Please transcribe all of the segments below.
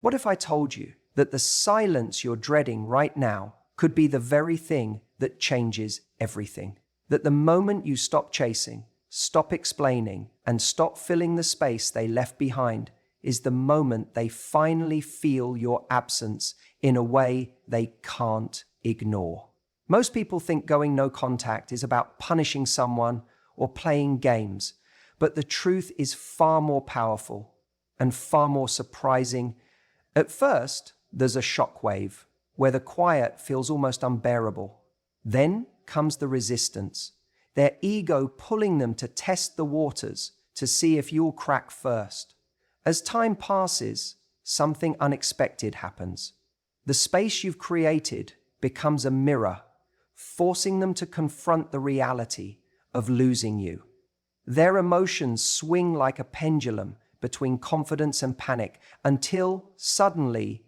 What if I told you that the silence you're dreading right now could be the very thing that changes everything? That the moment you stop chasing, stop explaining, and stop filling the space they left behind is the moment they finally feel your absence in a way they can't ignore. Most people think going no contact is about punishing someone or playing games, but the truth is far more powerful and far more surprising. At first, there's a shockwave where the quiet feels almost unbearable. Then comes the resistance, their ego pulling them to test the waters to see if you'll crack first. As time passes, something unexpected happens. The space you've created becomes a mirror, forcing them to confront the reality of losing you. Their emotions swing like a pendulum between confidence and panic until suddenly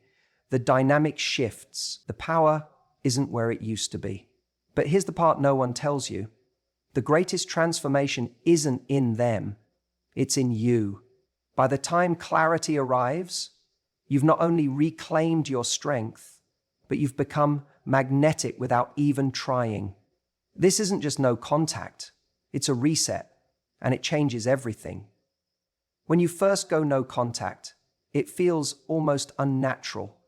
the dynamic shifts. The power isn't where it used to be. But here's the part no one tells you. The greatest transformation isn't in them, it's in you. By the time clarity arrives, you've not only reclaimed your strength, but you've become magnetic without even trying. This isn't just no contact, it's a reset, and it changes everything. When you first go no contact, it feels almost unnatural.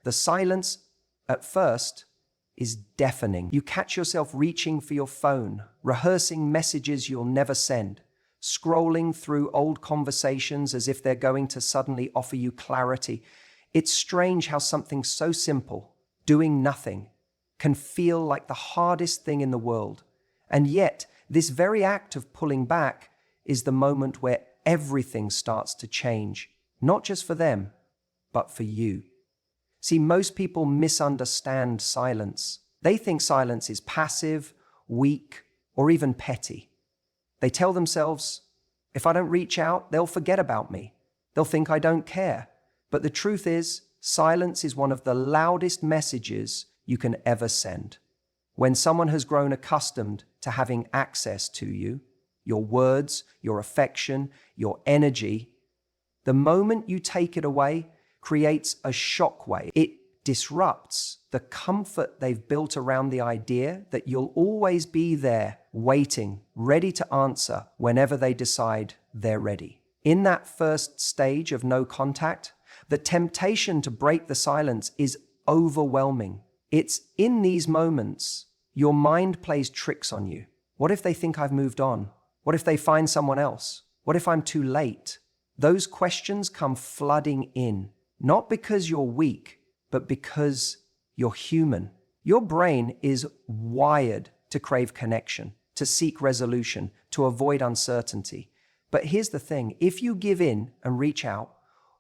The silence, at first, is deafening. You catch yourself reaching for your phone, rehearsing messages you'll never send, scrolling through old conversations as if they're going to suddenly offer you clarity. It's strange how something so simple, doing nothing, can feel like the hardest thing in the world. And yet, this very act of pulling back is the moment where everything starts to change, not just for them, but for you. See, most people misunderstand silence. They think silence is passive, weak, or even petty. They tell themselves, if I don't reach out, they'll forget about me. They'll think I don't care. But the truth is, silence is one of the loudest messages you can ever send. When someone has grown accustomed to having access to you, your words, your affection, your energy, the moment you take it away creates a shockwave. It disrupts the comfort they've built around the idea that you'll always be there, waiting, ready to answer whenever they decide they're ready. In that first stage of no contact, the temptation to break the silence is overwhelming. It's in these moments your mind plays tricks on you. What if they think I've moved on? What if they find someone else? What if I'm too late? Those questions come flooding in, not because you're weak, but because you're human. Your brain is wired to crave connection, to seek resolution, to avoid uncertainty. But here's the thing, if you give in and reach out,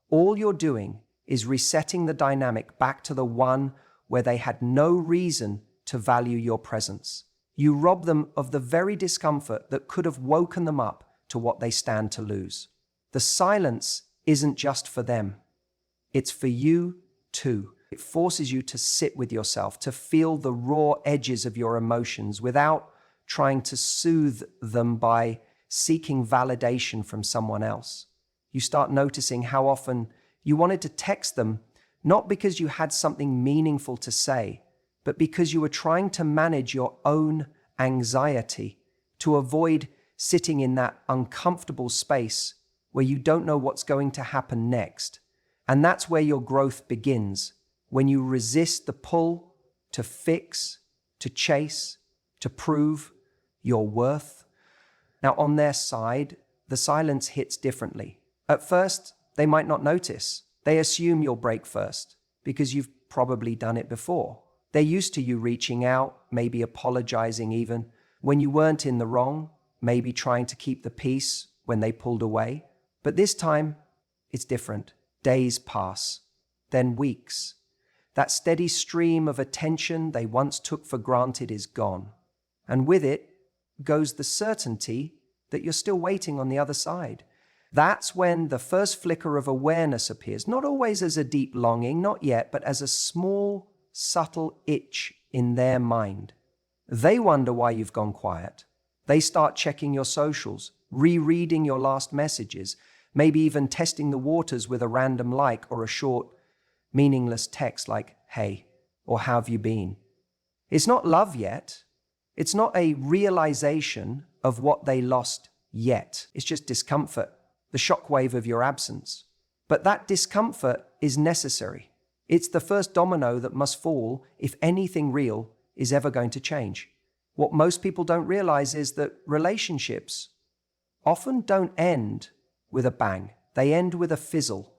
all you're doing is resetting the dynamic back to the one where they had no reason to value your presence. You rob them of the very discomfort that could have woken them up to what they stand to lose. The silence isn't just for them. It's for you too. It forces you to sit with yourself, to feel the raw edges of your emotions without trying to soothe them by seeking validation from someone else. You start noticing how often you wanted to text them, not because you had something meaningful to say, but because you were trying to manage your own anxiety, to avoid sitting in that uncomfortable space where you don't know what's going to happen next. And that's where your growth begins, when you resist the pull to fix, to chase, to prove your worth. Now, on their side, the silence hits differently. At first, they might not notice. They assume you'll break first because you've probably done it before. They're used to you reaching out, maybe apologizing even, when you weren't in the wrong, maybe trying to keep the peace when they pulled away. But this time, it's different. Days pass, then weeks. That steady stream of attention they once took for granted is gone. And with it goes the certainty that you're still waiting on the other side. That's when the first flicker of awareness appears, not always as a deep longing, not yet, but as a small, subtle itch in their mind. They wonder why you've gone quiet. They start checking your socials, rereading your last messages, maybe even testing the waters with a random like or a short, meaningless text like, hey, or how have you been? It's not love yet. It's not a realization of what they lost yet. It's just discomfort, the shockwave of your absence. But that discomfort is necessary. It's the first domino that must fall if anything real is ever going to change. What most people don't realize is that relationships often don't end with a bang. They end with a fizzle.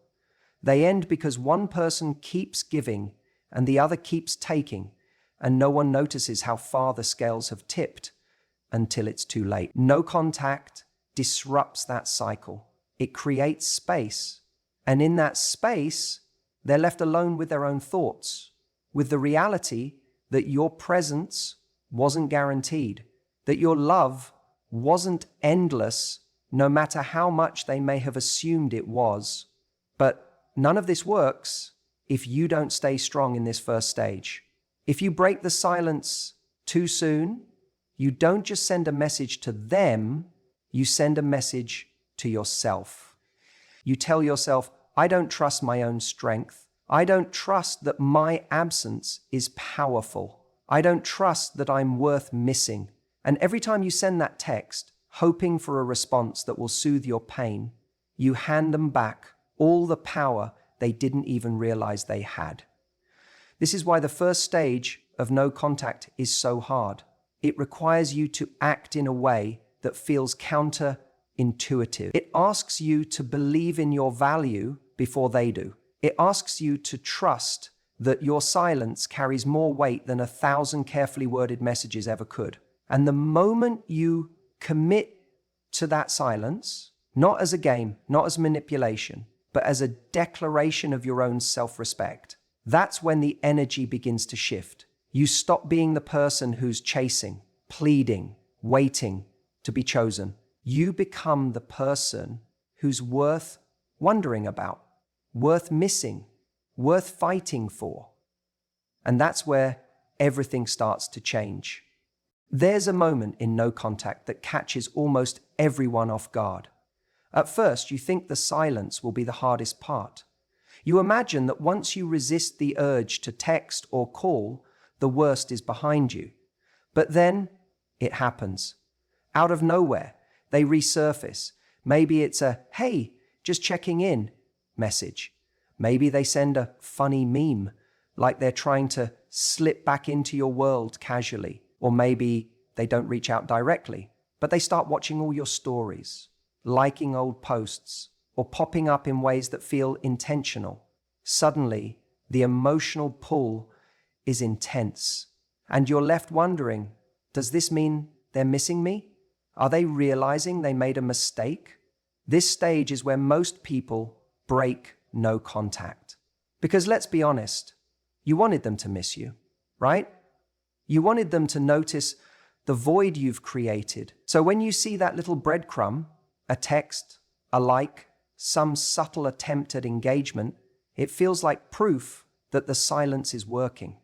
They end because one person keeps giving and the other keeps taking, and no one notices how far the scales have tipped until it's too late. No contact disrupts that cycle. It creates space, and in that space, they're left alone with their own thoughts, with the reality that your presence wasn't guaranteed, that your love wasn't endless, no matter how much they may have assumed it was. But none of this works if you don't stay strong in this first stage. If you break the silence too soon, you don't just send a message to them, you send a message to yourself. You tell yourself, I don't trust my own strength. I don't trust that my absence is powerful. I don't trust that I'm worth missing. And every time you send that text, hoping for a response that will soothe your pain, you hand them back all the power they didn't even realize they had. This is why the first stage of no contact is so hard. It requires you to act in a way that feels counterintuitive. It asks you to believe in your value before they do. It asks you to trust that your silence carries more weight than 1,000 carefully worded messages ever could. And the moment you commit to that silence, not as a game, not as manipulation, but as a declaration of your own self-respect, that's when the energy begins to shift. You stop being the person who's chasing, pleading, waiting to be chosen. You become the person who's worth wondering about, worth missing, worth fighting for. And that's where everything starts to change. There's a moment in no contact that catches almost everyone off guard. At first, you think the silence will be the hardest part. You imagine that once you resist the urge to text or call, the worst is behind you. But then it happens. Out of nowhere, they resurface. Maybe it's a, hey, just checking in message. Maybe they send a funny meme, like they're trying to slip back into your world casually. Or maybe they don't reach out directly, but they start watching all your stories, liking old posts, or popping up in ways that feel intentional. Suddenly, the emotional pull is intense, and you're left wondering, does this mean they're missing me? Are they realizing they made a mistake? This stage is where most people break no contact. Because let's be honest, you wanted them to miss you, right? You wanted them to notice the void you've created. So when you see that little breadcrumb, a text, a like, some subtle attempt at engagement, it feels like proof that the silence is working.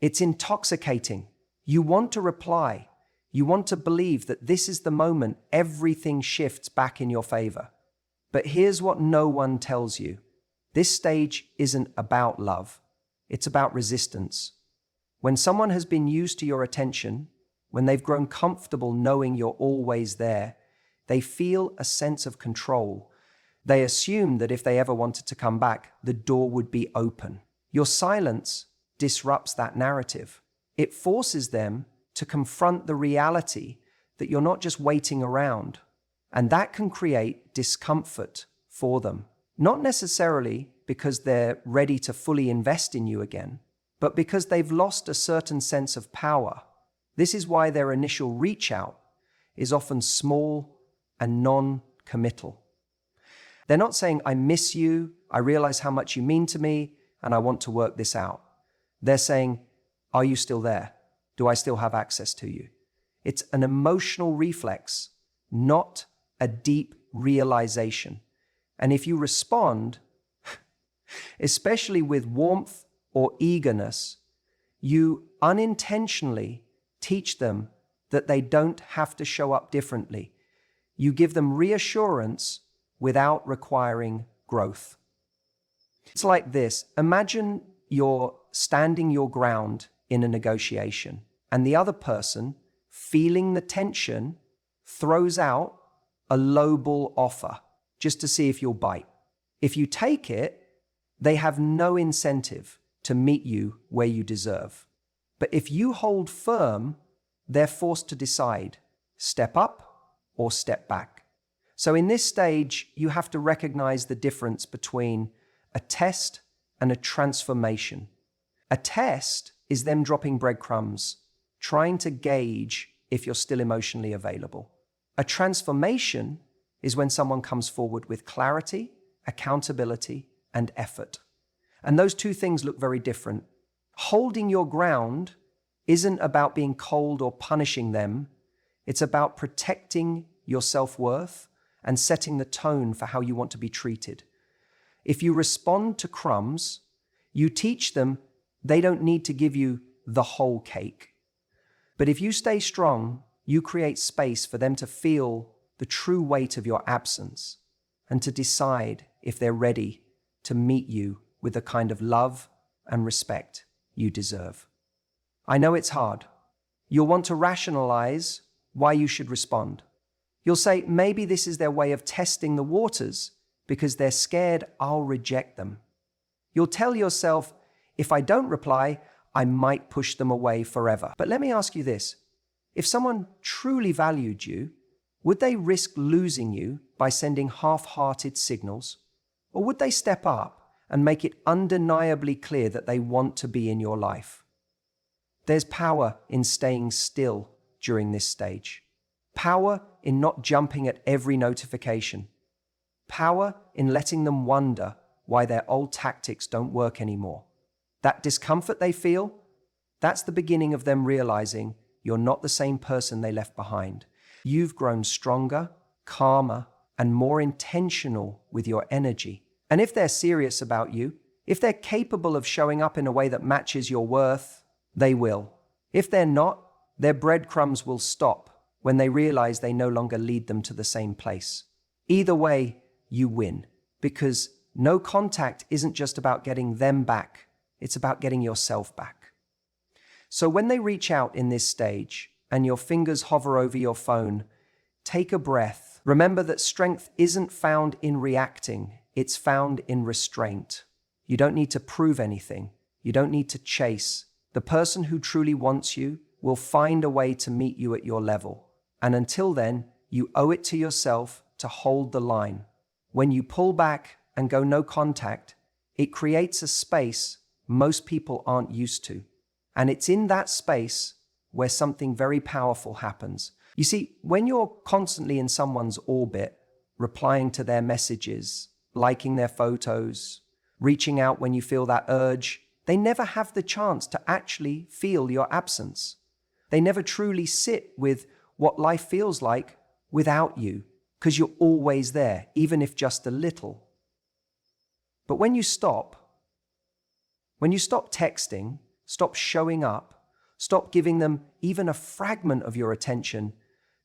It's intoxicating. You want to reply. You want to believe that this is the moment everything shifts back in your favor. But here's what no one tells you. This stage isn't about love. It's about resistance. When someone has been used to your attention, when they've grown comfortable knowing you're always there, they feel a sense of control. They assume that if they ever wanted to come back, the door would be open. Your silence disrupts that narrative. It forces them to confront the reality that you're not just waiting around. And that can create discomfort for them. Not necessarily because they're ready to fully invest in you again, but because they've lost a certain sense of power. This is why their initial reach out is often small and non-committal. They're not saying, I miss you, I realize how much you mean to me, and I want to work this out. They're saying, are you still there? Do I still have access to you? It's an emotional reflex, not a deep realization. And if you respond, especially with warmth or eagerness, you unintentionally teach them that they don't have to show up differently. You give them reassurance without requiring growth. It's like this. Imagine you're standing your ground in a negotiation, and the other person, feeling the tension, throws out a lowball offer just to see if you'll bite. If you take it, they have no incentive to meet you where you deserve. But if you hold firm, they're forced to decide, step up or step back. So in this stage, you have to recognize the difference between a test and a transformation. A test is them dropping breadcrumbs, trying to gauge if you're still emotionally available. A transformation is when someone comes forward with clarity, accountability, and effort. And those two things look very different. Holding your ground isn't about being cold or punishing them. It's about protecting your self-worth and setting the tone for how you want to be treated. If you respond to crumbs, you teach them they don't need to give you the whole cake. But if you stay strong, you create space for them to feel the true weight of your absence and to decide if they're ready to meet you with the kind of love and respect you deserve. I know it's hard. You'll want to rationalize why you should respond. You'll say maybe this is their way of testing the waters because they're scared I'll reject them. You'll tell yourself, if I don't reply, I might push them away forever. But let me ask you this. If someone truly valued you, would they risk losing you by sending half-hearted signals? Or would they step up and make it undeniably clear that they want to be in your life? There's power in staying still during this stage. Power in not jumping at every notification. Power in letting them wonder why their old tactics don't work anymore. That discomfort they feel, that's the beginning of them realizing you're not the same person they left behind. You've grown stronger, calmer, and more intentional with your energy. And if they're serious about you, if they're capable of showing up in a way that matches your worth, they will. If they're not, their breadcrumbs will stop when they realize they no longer lead them to the same place. Either way, you win, because no contact isn't just about getting them back, it's about getting yourself back. So when they reach out in this stage and your fingers hover over your phone, take a breath. Remember that strength isn't found in reacting, it's found in restraint. You don't need to prove anything. You don't need to chase. The person who truly wants you will find a way to meet you at your level. And until then, you owe it to yourself to hold the line. When you pull back and go no contact, it creates a space most people aren't used to. And it's in that space where something very powerful happens. You see, when you're constantly in someone's orbit, replying to their messages, liking their photos, reaching out when you feel that urge, they never have the chance to actually feel your absence. They never truly sit with what life feels like without you, because you're always there, even if just a little. But when you stop texting, stop showing up, stop giving them even a fragment of your attention,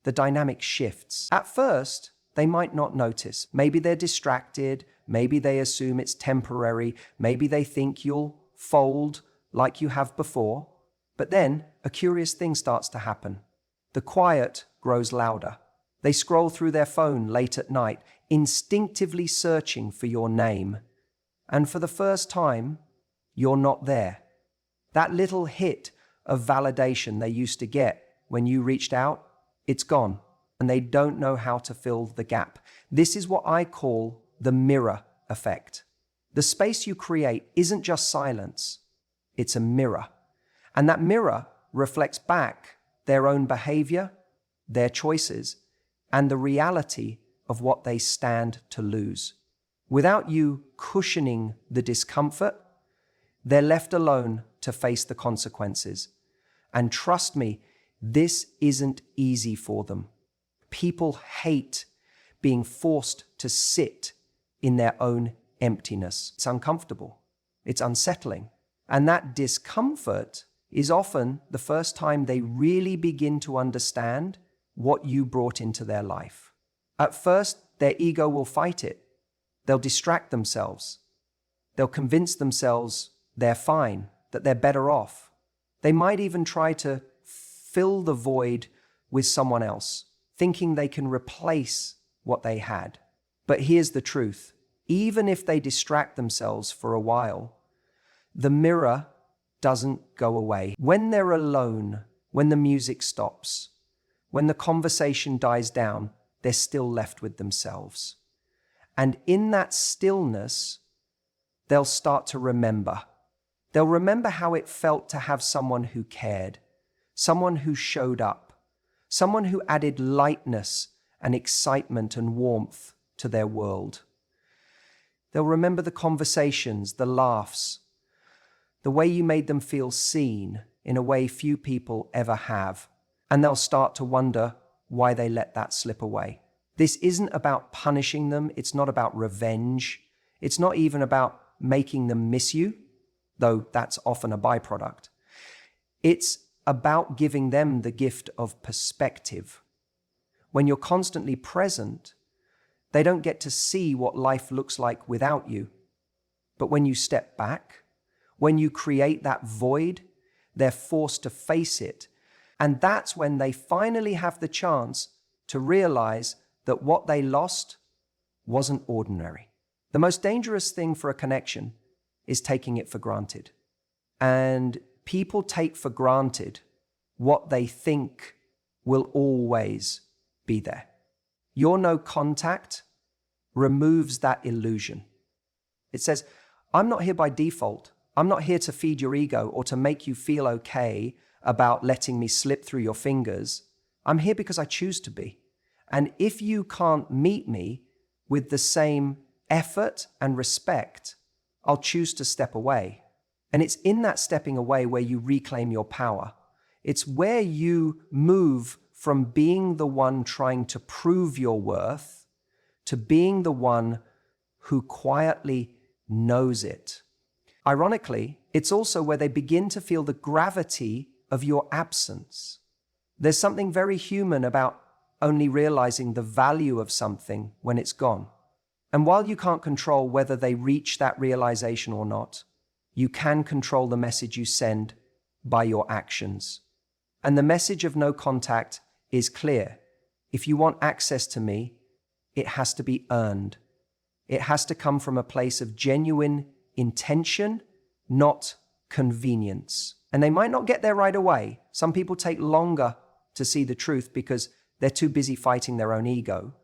the dynamic shifts. At first, they might not notice. Maybe they're distracted, maybe they assume it's temporary, maybe they think you'll fold like you have before. But then a curious thing starts to happen. The quiet grows louder. They scroll through their phone late at night, instinctively searching for your name. And for the first time, you're not there. That little hit of validation they used to get when you reached out, it's gone, and they don't know how to fill the gap. This is what I call the mirror effect. The space you create isn't just silence, it's a mirror. And that mirror reflects back their own behavior, their choices, and the reality of what they stand to lose. Without you cushioning the discomfort, they're left alone to face the consequences. And trust me, this isn't easy for them. People hate being forced to sit in their own emptiness. It's uncomfortable. It's unsettling. And that discomfort is often the first time they really begin to understand what you brought into their life. At first, their ego will fight it. They'll distract themselves. They'll convince themselves they're fine, that they're better off. They might even try to fill the void with someone else, thinking they can replace what they had. But here's the truth. Even if they distract themselves for a while, the mirror doesn't go away. When they're alone, when the music stops, when the conversation dies down, they're still left with themselves. And in that stillness, they'll start to remember. They'll remember how it felt to have someone who cared, someone who showed up, someone who added lightness and excitement and warmth to their world. They'll remember the conversations, the laughs, the way you made them feel seen in a way few people ever have. And they'll start to wonder why they let that slip away. This isn't about punishing them. It's not about revenge. It's not even about making them miss you, though that's often a byproduct. It's about giving them the gift of perspective. When you're constantly present, they don't get to see what life looks like without you. But when you step back, when you create that void, they're forced to face it. And that's when they finally have the chance to realize that what they lost wasn't ordinary. The most dangerous thing for a connection is taking it for granted. And people take for granted what they think will always be there. Your no contact removes that illusion. It says, I'm not here by default. I'm not here to feed your ego or to make you feel okay about letting me slip through your fingers. I'm here because I choose to be. And if you can't meet me with the same effort and respect, I'll choose to step away. And it's in that stepping away where you reclaim your power. It's where you move from being the one trying to prove your worth to being the one who quietly knows it. Ironically, it's also where they begin to feel the gravity of your absence. There's something very human about only realizing the value of something when it's gone. And while you can't control whether they reach that realization or not, you can control the message you send by your actions. And the message of no contact is clear. If you want access to me, it has to be earned. It has to come from a place of genuine intention, not convenience. And they might not get there right away. Some people take longer to see the truth because they're too busy fighting their own ego.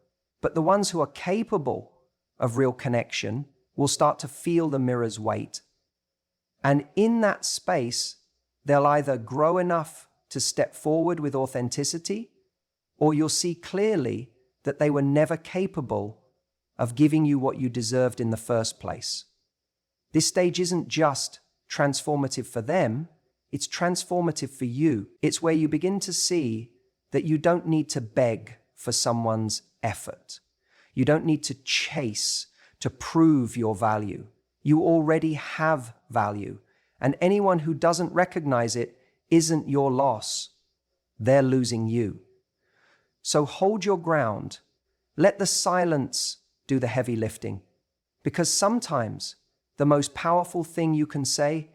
But the ones who are capable of real connection will start to feel the mirror's weight. And in that space, they'll either grow enough to step forward with authenticity, or you'll see clearly that they were never capable of giving you what you deserved in the first place. This stage isn't just transformative for them, it's transformative for you. It's where you begin to see that you don't need to beg for someone's effort. You don't need to chase to prove your value. You already have value, and anyone who doesn't recognize it isn't your loss. They're losing you. So hold your ground. Let the silence do the heavy lifting, because sometimes the most powerful thing you can say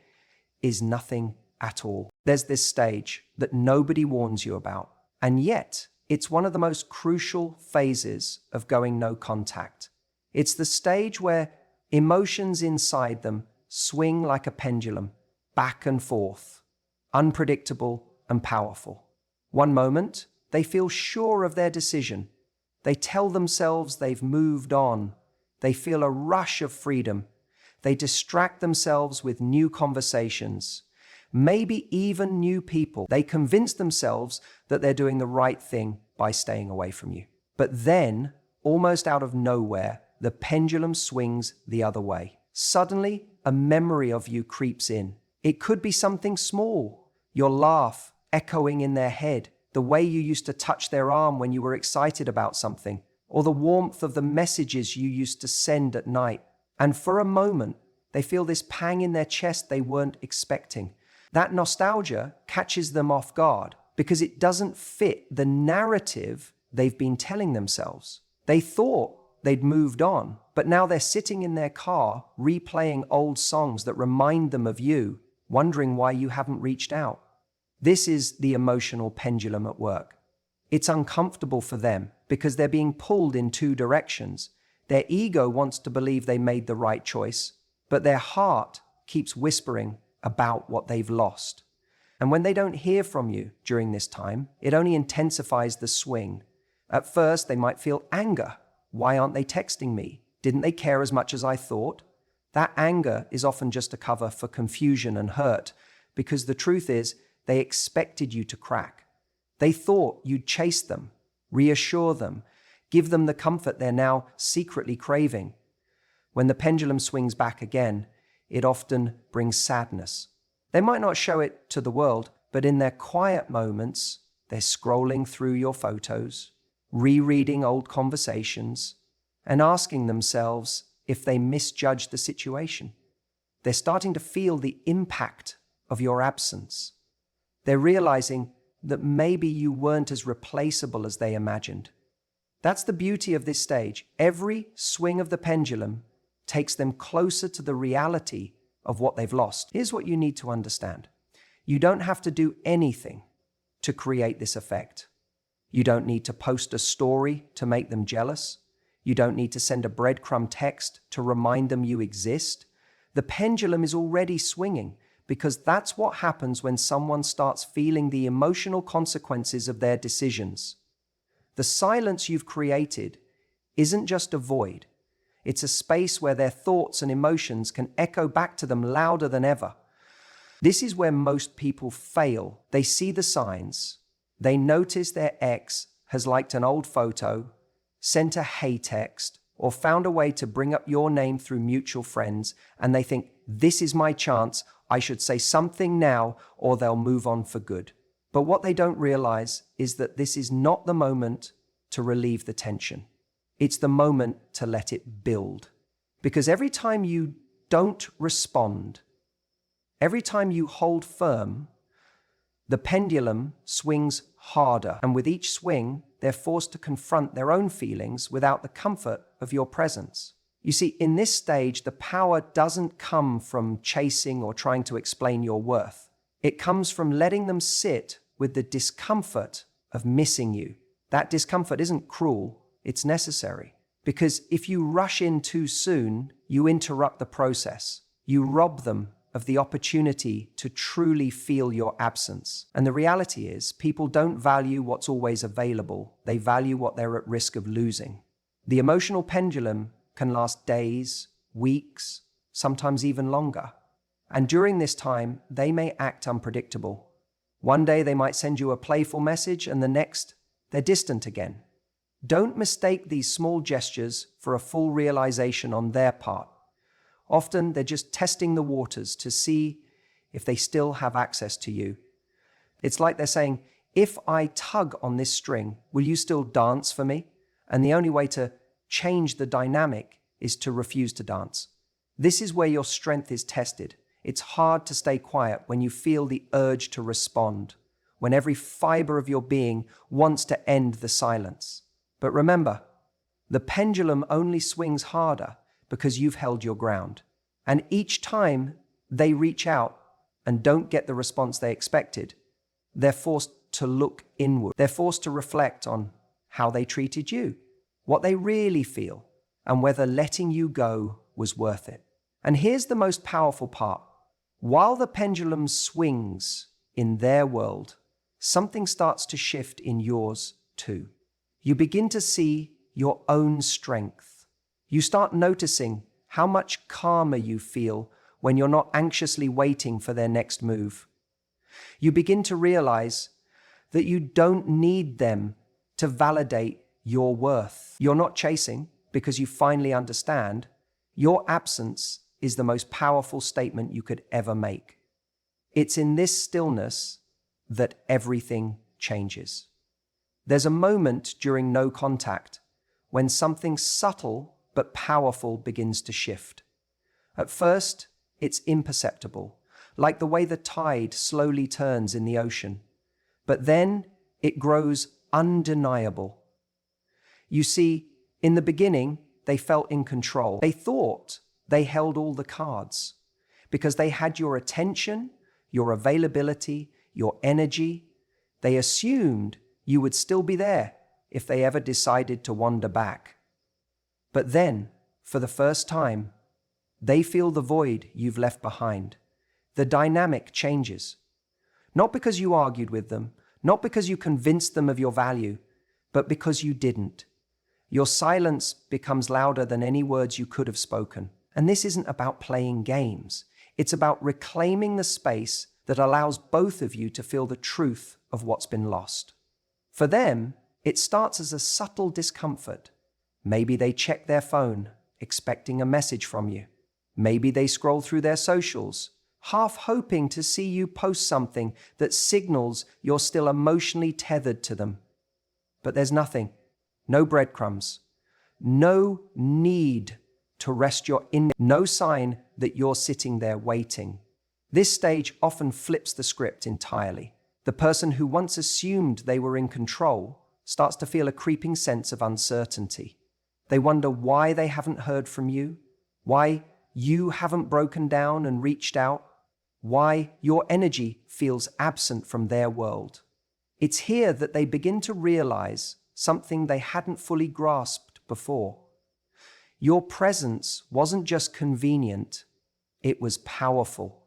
is nothing at all. There's this stage that nobody warns you about, and yet it's one of the most crucial phases of going no contact. It's the stage where emotions inside them swing like a pendulum, back and forth, unpredictable and powerful. One moment, they feel sure of their decision. They tell themselves they've moved on. They feel a rush of freedom. They distract themselves with new conversations, maybe even new people. They convince themselves that they're doing the right thing by staying away from you. But then, almost out of nowhere, the pendulum swings the other way. Suddenly, a memory of you creeps in. It could be something small, your laugh echoing in their head, the way you used to touch their arm when you were excited about something, or the warmth of the messages you used to send at night. And for a moment, they feel this pang in their chest they weren't expecting. That nostalgia catches them off guard because it doesn't fit the narrative they've been telling themselves. They thought they'd moved on, but now they're sitting in their car, replaying old songs that remind them of you, wondering why you haven't reached out. This is the emotional pendulum at work. It's uncomfortable for them because they're being pulled in two directions. Their ego wants to believe they made the right choice, but their heart keeps whispering about what they've lost. And when they don't hear from you during this time, it only intensifies the swing. At first, they might feel anger. Why aren't they texting me? Didn't they care as much as I thought? That anger is often just a cover for confusion and hurt, because the truth is, they expected you to crack. They thought you'd chase them, reassure them, give them the comfort they're now secretly craving. When the pendulum swings back again, it often brings sadness. They might not show it to the world, but in their quiet moments, they're scrolling through your photos, rereading old conversations, and asking themselves if they misjudged the situation. They're starting to feel the impact of your absence. They're realizing that maybe you weren't as replaceable as they imagined. That's the beauty of this stage. Every swing of the pendulum takes them closer to the reality of what they've lost. Here's what you need to understand. You don't have to do anything to create this effect. You don't need to post a story to make them jealous. You don't need to send a breadcrumb text to remind them you exist. The pendulum is already swinging, because that's what happens when someone starts feeling the emotional consequences of their decisions. The silence you've created isn't just a void. It's a space where their thoughts and emotions can echo back to them louder than ever. This is where most people fail. They see the signs. They notice their ex has liked an old photo, sent a hey text, or found a way to bring up your name through mutual friends, and they think, this is my chance, I should say something now, or they'll move on for good. But what they don't realize is that this is not the moment to relieve the tension. It's the moment to let it build. Because every time you don't respond, every time you hold firm, the pendulum swings harder. And with each swing, they're forced to confront their own feelings without the comfort of your presence. You see, in this stage, the power doesn't come from chasing or trying to explain your worth. It comes from letting them sit with the discomfort of missing you. That discomfort isn't cruel. It's necessary, because if you rush in too soon, you interrupt the process. You rob them of the opportunity to truly feel your absence. And the reality is, people don't value what's always available. They value what they're at risk of losing. The emotional pendulum can last days, weeks, sometimes even longer. And during this time, they may act unpredictable. One day they might send you a playful message, and the next, they're distant again. Don't mistake these small gestures for a full realization on their part. Often they're just testing the waters to see if they still have access to you. It's like they're saying, if I tug on this string, will you still dance for me? And the only way to change the dynamic is to refuse to dance. This is where your strength is tested. It's hard to stay quiet when you feel the urge to respond, when every fiber of your being wants to end the silence. But remember, the pendulum only swings harder because you've held your ground. And each time they reach out and don't get the response they expected, they're forced to look inward. They're forced to reflect on how they treated you, what they really feel, and whether letting you go was worth it. And here's the most powerful part. While the pendulum swings in their world, something starts to shift in yours too. You begin to see your own strength. You start noticing how much calmer you feel when you're not anxiously waiting for their next move. You begin to realize that you don't need them to validate your worth. You're not chasing because you finally understand your absence is the most powerful statement you could ever make. It's in this stillness that everything changes. There's a moment during no contact when something subtle but powerful begins to shift. At first, it's imperceptible, like the way the tide slowly turns in the ocean. But then it grows undeniable. You see, in the beginning, they felt in control. They thought they held all the cards because they had your attention, your availability, your energy. They assumed you would still be there if they ever decided to wander back. But then, for the first time, they feel the void you've left behind. The dynamic changes. Not because you argued with them, not because you convinced them of your value, but because you didn't. Your silence becomes louder than any words you could have spoken. And this isn't about playing games. It's about reclaiming the space that allows both of you to feel the truth of what's been lost. For them, it starts as a subtle discomfort. Maybe they check their phone, expecting a message from you. Maybe they scroll through their socials, half hoping to see you post something that signals you're still emotionally tethered to them. But there's nothing, no breadcrumbs, no need to rest no sign that you're sitting there waiting. This stage often flips the script entirely. The person who once assumed they were in control starts to feel a creeping sense of uncertainty. They wonder why they haven't heard from you, why you haven't broken down and reached out, why your energy feels absent from their world. It's here that they begin to realize something they hadn't fully grasped before. Your presence wasn't just convenient, it was powerful.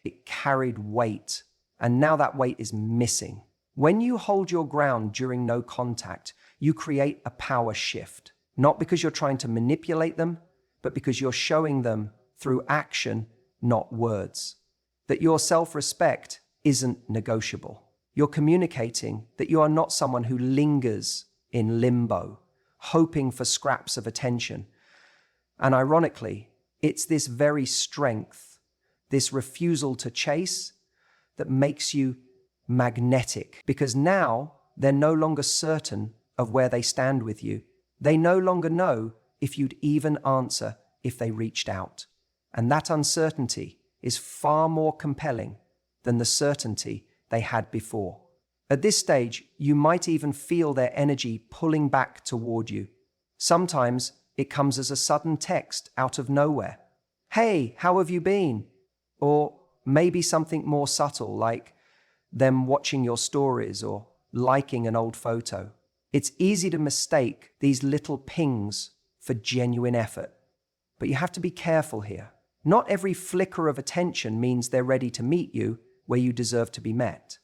It carried weight, and now that weight is missing. When you hold your ground during no contact, you create a power shift, not because you're trying to manipulate them, but because you're showing them through action, not words, that your self-respect isn't negotiable. You're communicating that you are not someone who lingers in limbo, hoping for scraps of attention. And ironically, it's this very strength, this refusal to chase, that makes you magnetic, because now they're no longer certain of where they stand with you. They no longer know if you'd even answer if they reached out. And that uncertainty is far more compelling than the certainty they had before. At this stage, you might even feel their energy pulling back toward you. Sometimes it comes as a sudden text out of nowhere. Hey, how have you been? Or maybe something more subtle, like them watching your stories or liking an old photo. It's easy to mistake these little pings for genuine effort. But you have to be careful here. Not every flicker of attention means they're ready to meet you where you deserve to be met.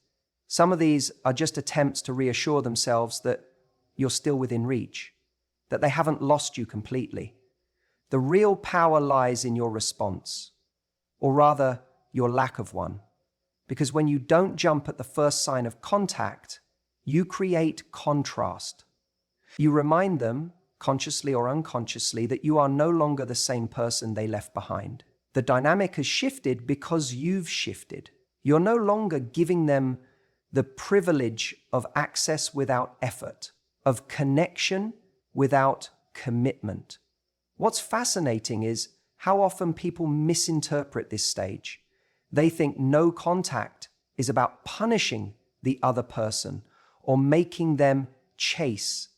Some of these are just attempts to reassure themselves that you're still within reach, that they haven't lost you completely. The real power lies in your response, or rather, your lack of one. Because when you don't jump at the first sign of contact, you create contrast. You remind them, consciously or unconsciously, that you are no longer the same person they left behind. The dynamic has shifted because you've shifted. You're no longer giving them the privilege of access without effort, of connection without commitment. What's fascinating is how often people misinterpret this stage. They think no contact is about punishing the other person or making them chase.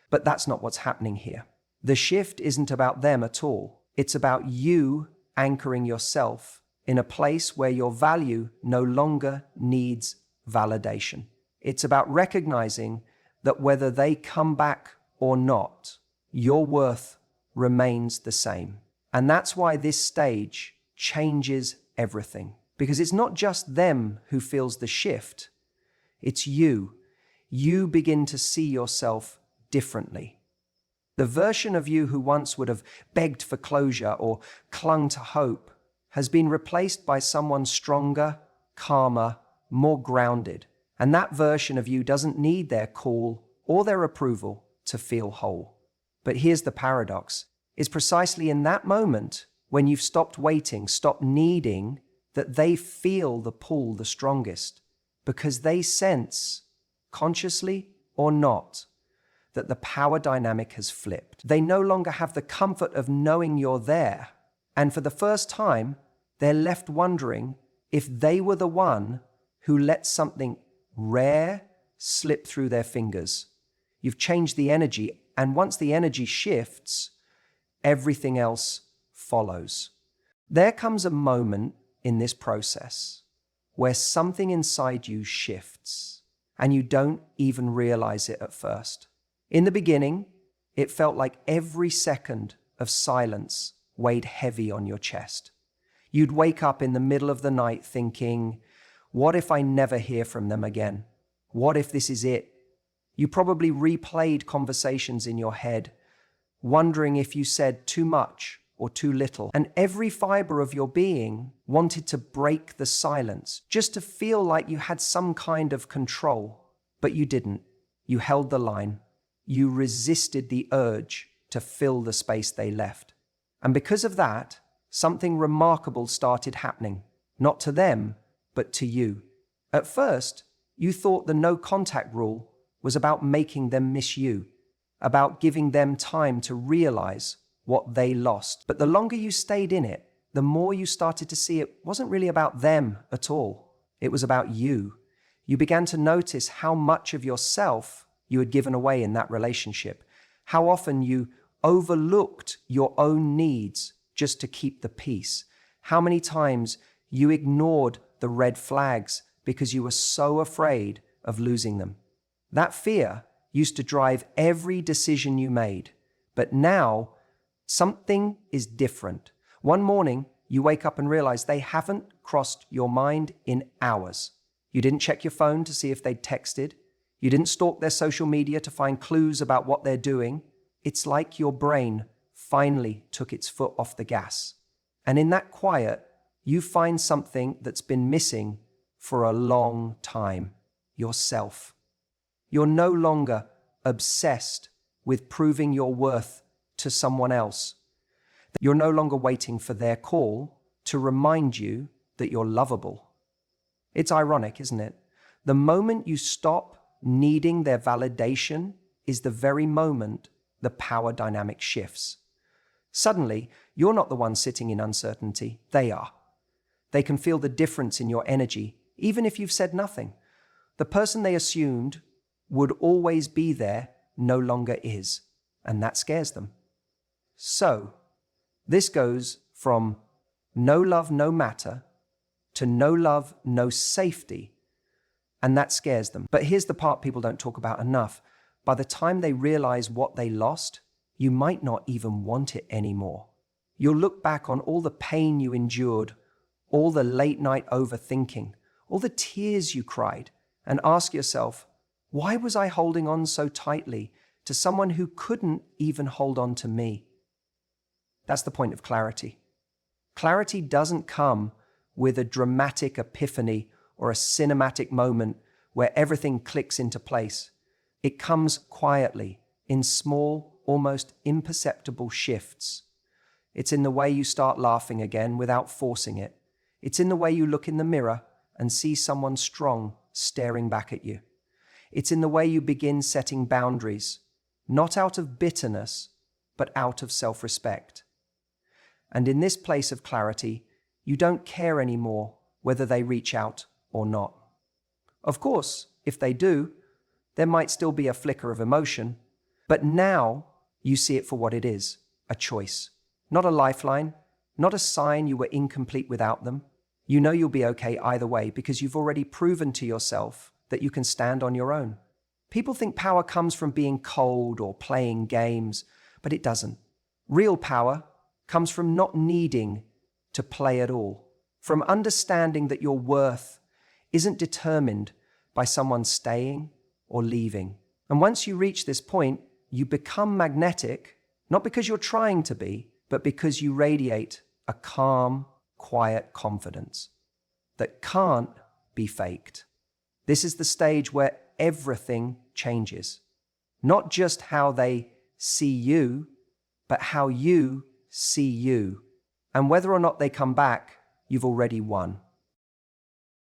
But that's not what's happening here. The shift isn't about them at all. It's about you anchoring yourself in a place where your value no longer needs validation. It's about recognizing that whether they come back or not, your worth remains the same. And that's why this stage changes everything. Because it's not just them who feels the shift, it's you. You begin to see yourself differently. The version of you who once would have begged for closure or clung to hope has been replaced by someone stronger, calmer, more grounded. And that version of you doesn't need their call or their approval to feel whole. But here's the paradox. It's precisely in that moment when you've stopped waiting, stopped needing, that they feel the pull the strongest, because they sense, consciously or not, that the power dynamic has flipped. They no longer have the comfort of knowing you're there, and for the first time, they're left wondering if they were the one who let something rare slip through their fingers. You've changed the energy, and once the energy shifts, everything else follows. There comes a moment in this process where something inside you shifts, and you don't even realize it at first. In the beginning, it felt like every second of silence weighed heavy on your chest. You'd wake up in the middle of the night thinking, what if I never hear from them again? What if this is it? You probably replayed conversations in your head, wondering if you said too much or too little. And every fiber of your being wanted to break the silence, just to feel like you had some kind of control. But you didn't. You held the line. You resisted the urge to fill the space they left. And because of that, something remarkable started happening, not to them, but to you. At first, you thought the no contact rule was about making them miss you, about giving them time to realize what they lost. But the longer you stayed in it, the more you started to see it wasn't really about them at all. It was about you. You began to notice how much of yourself you had given away in that relationship, how often you overlooked your own needs just to keep the peace, how many times you ignored the red flags because you were so afraid of losing them. That fear used to drive every decision you made, but now something is different. One morning, you wake up and realize they haven't crossed your mind in hours. You didn't check your phone to see if they'd texted. You didn't stalk their social media to find clues about what they're doing. It's like your brain finally took its foot off the gas. And in that quiet, you find something that's been missing for a long time: yourself. You're no longer obsessed with proving your worth to someone else. You're no longer waiting for their call to remind you that you're lovable. It's ironic, isn't it? The moment you stop needing their validation is the very moment the power dynamic shifts. Suddenly, you're not the one sitting in uncertainty, they are. They can feel the difference in your energy, even if you've said nothing. The person they assumed would always be there no longer is, and that scares them. So, this goes from no love, no matter, to no love, no safety, and that scares them. But here's the part people don't talk about enough. By the time they realize what they lost, you might not even want it anymore. You'll look back on all the pain you endured, all the late night overthinking, all the tears you cried, and ask yourself, why was I holding on so tightly to someone who couldn't even hold on to me? That's the point of clarity. Clarity doesn't come with a dramatic epiphany or a cinematic moment where everything clicks into place. It comes quietly, in small, almost imperceptible shifts. It's in the way you start laughing again without forcing it. It's in the way you look in the mirror and see someone strong staring back at you. It's in the way you begin setting boundaries, not out of bitterness, but out of self-respect. And in this place of clarity, you don't care anymore whether they reach out or not. Of course, if they do, there might still be a flicker of emotion, but now you see it for what it is, a choice. Not a lifeline, not a sign you were incomplete without them. You know you'll be okay either way because you've already proven to yourself that you can stand on your own. People think power comes from being cold or playing games, but it doesn't. Real power comes from not needing to play at all, from understanding that your worth isn't determined by someone staying or leaving. And once you reach this point, you become magnetic, not because you're trying to be, but because you radiate a calm, quiet confidence that can't be faked. This is the stage where everything changes. Not just how they see you, but how you see you. And whether or not they come back, you've already won.